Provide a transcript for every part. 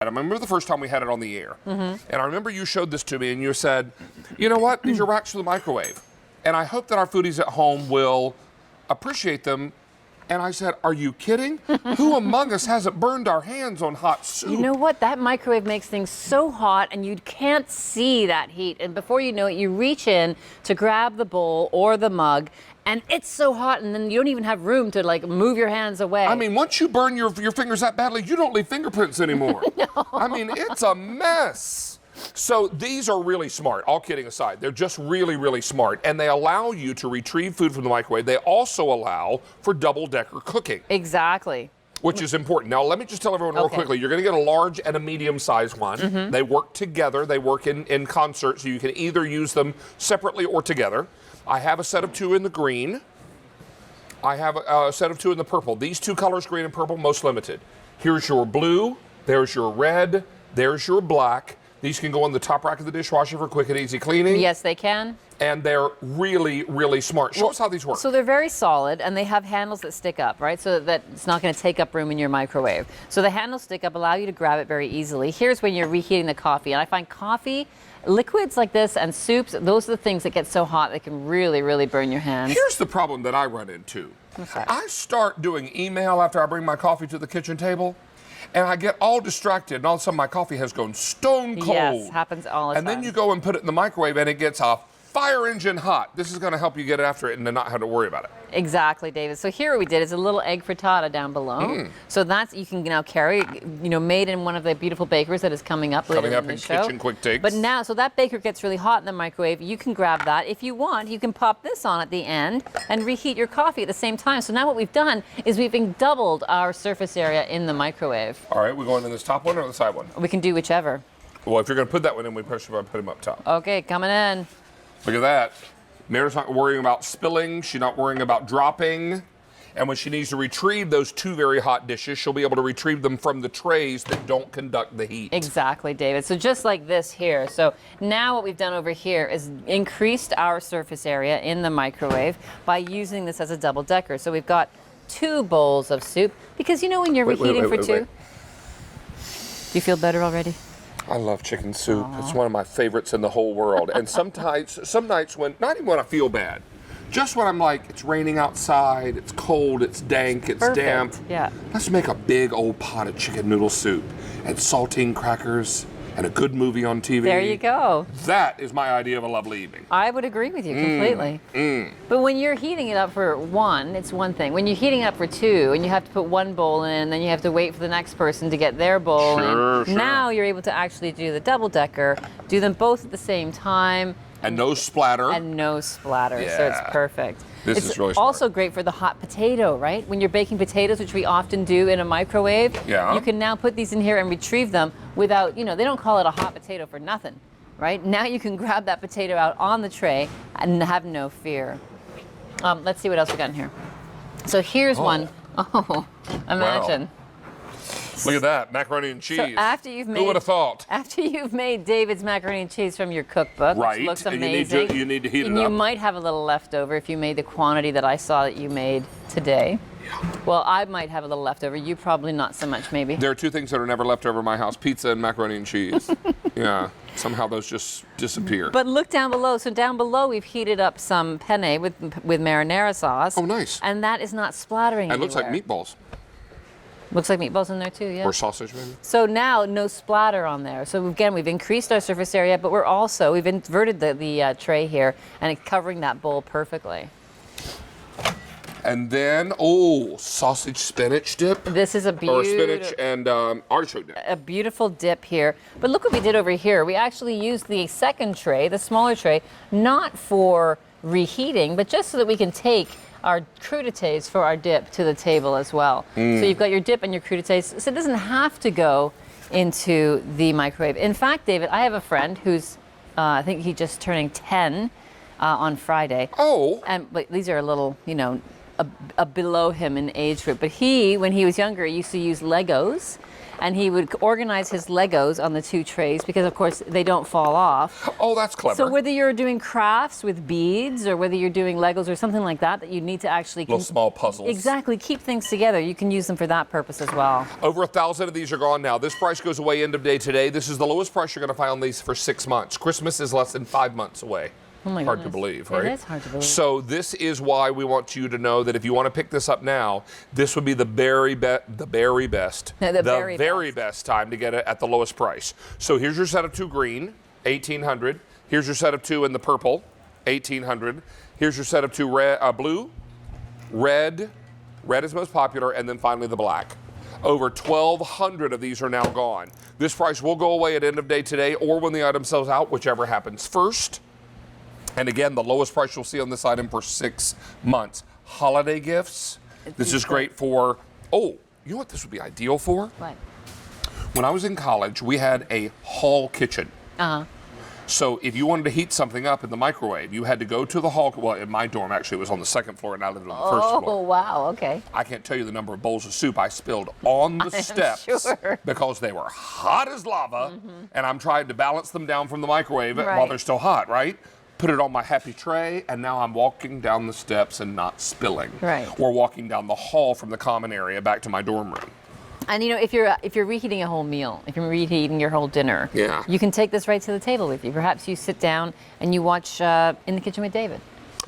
I remember the first time we had it on the air, and I remember you showed this to me, and you said, you know what, these are racks for the microwave, and I hope that our foodies at home will appreciate them. And I said, are you kidding? Who among us hasn't burned our hands on hot soup? You know what? That microwave makes things so hot and you can't see that heat. And before you know it, you reach in to grab the bowl or the mug and it's so hot and then you don't even have room to like move your hands away. I mean, once you burn your fingers that badly, you don't leave fingerprints anymore. No. I mean, it's a mess. So these are really smart, all kidding aside. They're just really, really smart. And they allow you to retrieve food from the microwave. They also allow for double-decker cooking. Exactly. Which is important. Now, let me just tell everyone real quickly. You're going to get a large and a medium-sized one. They work together. They work in concert, so you can either use them separately or together. I have a set of 2 in the green. I have a set of 2 in the purple. These 2 colors, green and purple, most limited. Here's your blue. There's your red. There's your black. These can go on the top rack of the dishwasher for quick and easy cleaning. Yes, they can. And they're really, really smart. Show us how these work. So they're very solid, and they have handles that stick up, right? So that it's not going to take up room in your microwave. So the handles stick up, allow you to grab it very easily. Here's when you're reheating the coffee. And I find coffee, liquids like this, and soups, those are the things that get so hot they can really, really burn your hands. Here's the problem that I run into. Okay. I start doing email after I bring my coffee to the kitchen table. And I get all distracted, and all of a sudden my coffee has gone stone cold. Yes, happens all the time. And then you go and put it in the microwave, and it gets a fire engine hot. This is going to help you get after it and then not have to worry about it. Exactly, David. So here what we did is a little egg frittata down below. So that's, you can now carry, made in one of the beautiful bakers that is coming up later in the show. Kitchen Quick Takes. But now, so that baker gets really hot in the microwave. You can grab that. If you want, you can pop this on at the end and reheat your coffee at the same time. So now what we've done is we've doubled our surface area in the microwave. All right, we're going in this top one or the side one? We can do whichever. Well, if you're going to put that one in, we push put them up top. Okay, coming in. Look at that. Mary's not worrying about spilling. She's not worrying about dropping. And when she needs to retrieve those 2 very hot dishes, she'll be able to retrieve them from the trays that don't conduct the heat. Exactly, David. So just like this here. So now what we've done over here is increased our surface area in the microwave by using this as a double decker. So we've got 2 bowls of soup because when you're reheating for 2. Do you feel better already? I love chicken soup. It's one of my favorites in the whole world. And some nights when, not even when I feel bad, just when I'm like, it's raining outside, it's cold, it's dank, it's damp. Yeah. Let's make a big old pot of chicken noodle soup and saltine crackers and a good movie on TV. There you go. That is my idea of a lovely evening. I would agree with you completely. But when you're heating it up for 1, it's one thing. When you're heating it up for 2 and you have to put 1 bowl in, then you have to wait for the next person to get their bowl in. Sure. Now you're able to actually do the double decker, do them both at the same time. And no splatter. And no splatter, so it's perfect. This is really smart. Also great for the hot potato, right? When you're baking potatoes, which we often do in a microwave, you can now put these in here and retrieve them without, they don't call it a hot potato for nothing, right? Now you can grab that potato out on the tray and have no fear. Let's see what else we got in here. So here's one. Oh, imagine. Wow. Look at that, macaroni and cheese. So after you've made, who would have thought? After you've made David's macaroni and cheese from your cookbook, which looks amazing, and you need to heat it and up. you might have a little leftover if you made the quantity that I saw that you made today. Yeah. Well, I might have a little leftover. You probably not so much, maybe. There are 2 things that are never left over in my house: pizza and macaroni and cheese. Yeah, somehow those just disappear. But look down below. So down below, we've heated up some penne with marinara sauce. Oh, nice. And that is not splattering It looks like anywhere. meatballs. Looks like meatballs in there too, yeah. Or sausage, maybe. So now, no splatter on there. So again, we've increased our surface area, but we've inverted the tray here, and it's covering that bowl perfectly. And then, sausage spinach dip. This is a Or spinach and artichoke dip. a beautiful dip here. But look what we did over here. We actually used the second tray, the smaller tray, not for reheating, but just so that we can take our crudités for our dip to the table as well. So you've got your dip and your crudités, so it doesn't have to go into the microwave. In fact, David, I have a friend who's, I think he's just turning 10 on Friday. Oh. But these are a little, below him in age group. But he, when he was younger, used to use Legos and he would organize his Legos on the 2 trays because, of course, they don't fall off. Oh, that's clever. So whether you're doing crafts with beads or whether you're doing Legos or something like that you need to actually... Little small puzzles. Exactly. Keep things together. You can use them for that purpose as well. Over 1,000 of these are gone now. This price goes away end of day today. This is the lowest price you're going to find on these for 6 months. Christmas is less than 5 months away. Oh my hard goodness. to believe, right? It is hard to believe. So this is why we want you to know that if you want to pick this up now, this would be the very best time to get it at the lowest price. So here's your set of 2 green, $1,800. Here's your set of 2 in the purple, $1,800. Here's your set of 2 blue, red is most popular, and then finally the black. Over 1,200 of these are now gone. This price will go away at end of day today or when the item sells out, whichever happens first. And again, the lowest price you'll see on this item for 6 months. Holiday gifts. This is great for, you know what this would be ideal for? What? When I was in college, we had a hall kitchen. So if you wanted to heat something up in the microwave, you had to go to the hall. Well, in my dorm, actually, it was on the 2nd floor, and I lived on the 1st floor. Oh, wow, okay. I can't tell you the number of bowls of soup I spilled on the steps because they were hot as lava, and I'm trying to balance them down from the microwave while they're still hot, right? Put it on my happy tray, and now I'm walking down the steps and not spilling. Right. Or walking down the hall from the common area back to my dorm room. And you know, if you're reheating a whole meal, if you're reheating your whole dinner, you can take this right to the table with you. Perhaps you sit down and you watch In the Kitchen with David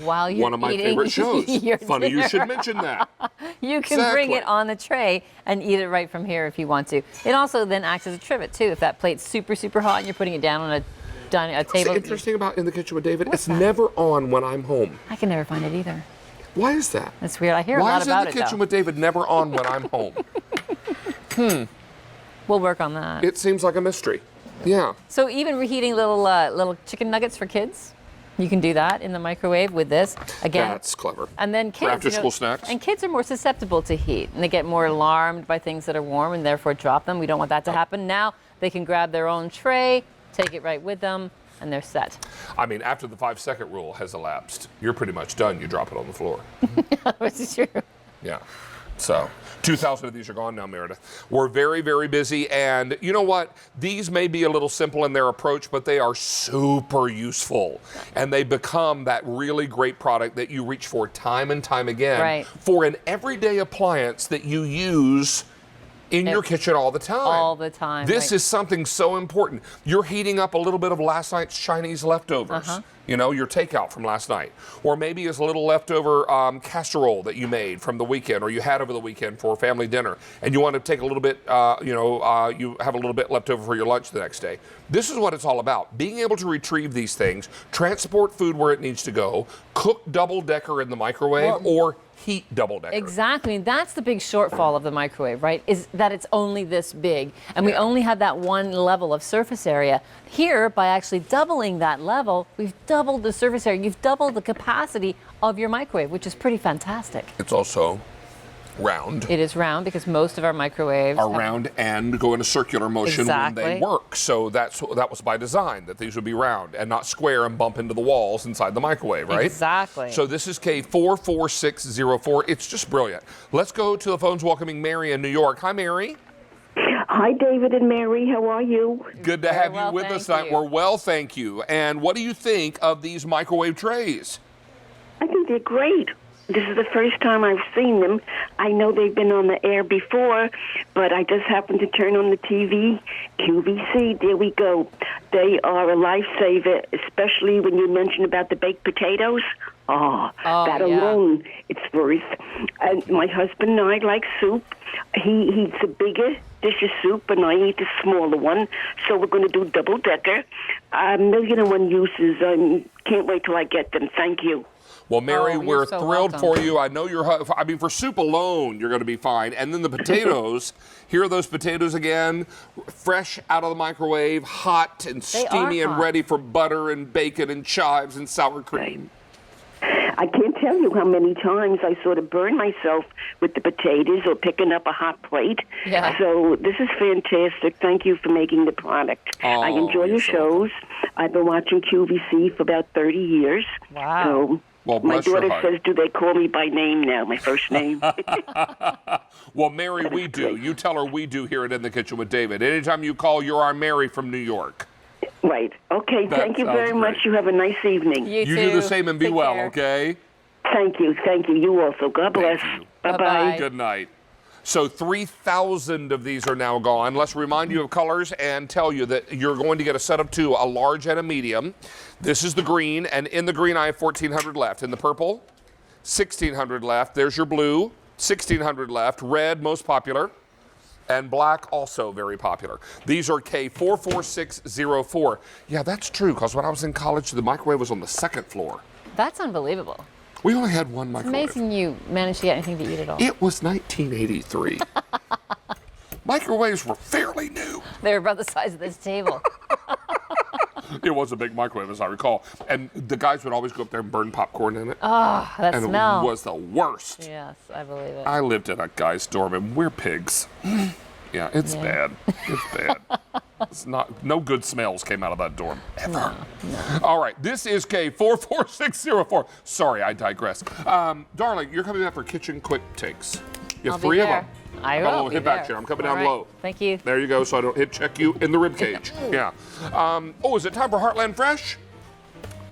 while you're one of my eating favorite shows. Funny dinner. you should mention that. You can bring it on the tray and eat it right from here if you want to. It also then acts as a trivet too. If that plate's super hot and you're putting it down on a table. What's interesting about In the Kitchen with David? It's never on when I'm home. I can never find it either. Why is that? That's weird. I hear a lot about it. Why is In the Kitchen with David never on when I'm home? We'll work on that. It seems like a mystery. Yeah. So even reheating little chicken nuggets for kids, you can do that in the microwave with this. Again, that's clever. And then kids, for after school snacks. And kids are more susceptible to heat, and they get more alarmed by things that are warm, and therefore drop them. We don't want that to happen. Now they can grab their own tray, take it right with them, and they're set. I mean, after the 5-second rule has elapsed, you're pretty much done. You drop it on the floor. Which is true. Yeah. So 2,000 of these are gone now, Meredith. We're very, very busy, and you know what? These may be a little simple in their approach, but they are super useful, and they become that really great product that you reach for time and time again for an everyday appliance that you use in your kitchen all the time. All the time. This is something so important. You're heating up a little bit of last night's Chinese leftovers. You know, your takeout from last night. Or maybe it's a little leftover casserole that you made from the weekend or you had over the weekend for family dinner. And you want to take a little bit, you have a little bit left over for your lunch the next day. This is what it's all about. Being able to retrieve these things, transport food where it needs to go, cook double-decker in the microwave, or heat double-decker. Exactly. That's the big shortfall of the microwave, right? Is that it's only this big, and we only have that one level of surface area. Here, by actually doubling that level, we've doubled the surface area. You've doubled the capacity of your microwave, which is pretty fantastic. It's also round. It is round because most of our microwaves are round and go in a circular motion when they work. So that was by design, that these would be round and not square and bump into the walls inside the microwave, right? Exactly. So this is K44604. It's just brilliant. Let's go to the phones welcoming Mary in New York. Hi, Mary. Hi, David and Mary. How are you? Good to have you with us tonight. We're well, thank you. And what do you think of these microwave trays? I think they're great. This is the first time I've seen them. I know they've been on the air before, but I just happened to turn on the TV. QVC, there we go. They are a lifesaver, especially when you mentioned about the baked potatoes. That alone, it's worth. And my husband and I like soup. He eats a bigger dish of soup, and I eat the smaller one. So we're going to do double-decker. 1,000,001 uses. I can't wait till I get them. Thank you. Well, Mary, we're so thrilled for you. I know for soup alone, you're going to be fine. And then the potatoes, here are those potatoes again, fresh out of the microwave, hot and steamy and ready for butter and bacon and chives and sour cream. I can't tell you how many times I sort of burn myself with the potatoes or picking up a hot plate. Yeah. So this is fantastic. Thank you for making the product. I enjoy your shows. I've been watching QVC for about 30 years. Wow. So Well, My bless your daughter heart. says, do they call me by name now, my first name? Well, Mary, we do. You tell her we do here at In the Kitchen with David. Anytime you call, you're our Mary from New York. Right. Okay, That thank you very sounds much. great. You have a nice evening. You You too. do the same and be Take well, care. okay? Thank you. Thank you. You also. God bless. you. Bye-bye. Bye-bye. Good night. So 3,000 of these are now gone. Let's remind you of colors and tell you that you're going to get a set of 2, a large and a medium. This is the green, and in the green I have 1,400 left. In the purple, 1,600 left. There's your blue, 1,600 left. Red, most popular. And black, also very popular. These are K44604. Yeah, that's true, because when I was in college, the microwave was on the 2nd floor. That's unbelievable. We only had one microwave. Amazing you managed to get anything to eat at all. It was 1983. Microwaves were fairly new. They were about the size of this table. It was a big microwave, as I recall. And the guys would always go up there and burn popcorn in it. Oh, that and smell. it was the worst. Yes, I believe it. I lived in a guy's dorm, and we're pigs. Yeah, it's bad. It's bad. It's not. No good smells came out of that dorm ever. No. All right, this is K44604. Sorry, I digress. Darling, you're coming out for kitchen quick takes. You have I'll be 3 of there. them. I Got a will little be hit back there. here. I'm coming All down right. low. Thank you. There you go, so I don't hit check you in the rib cage. Yeah. Oh, is it time for Heartland Fresh?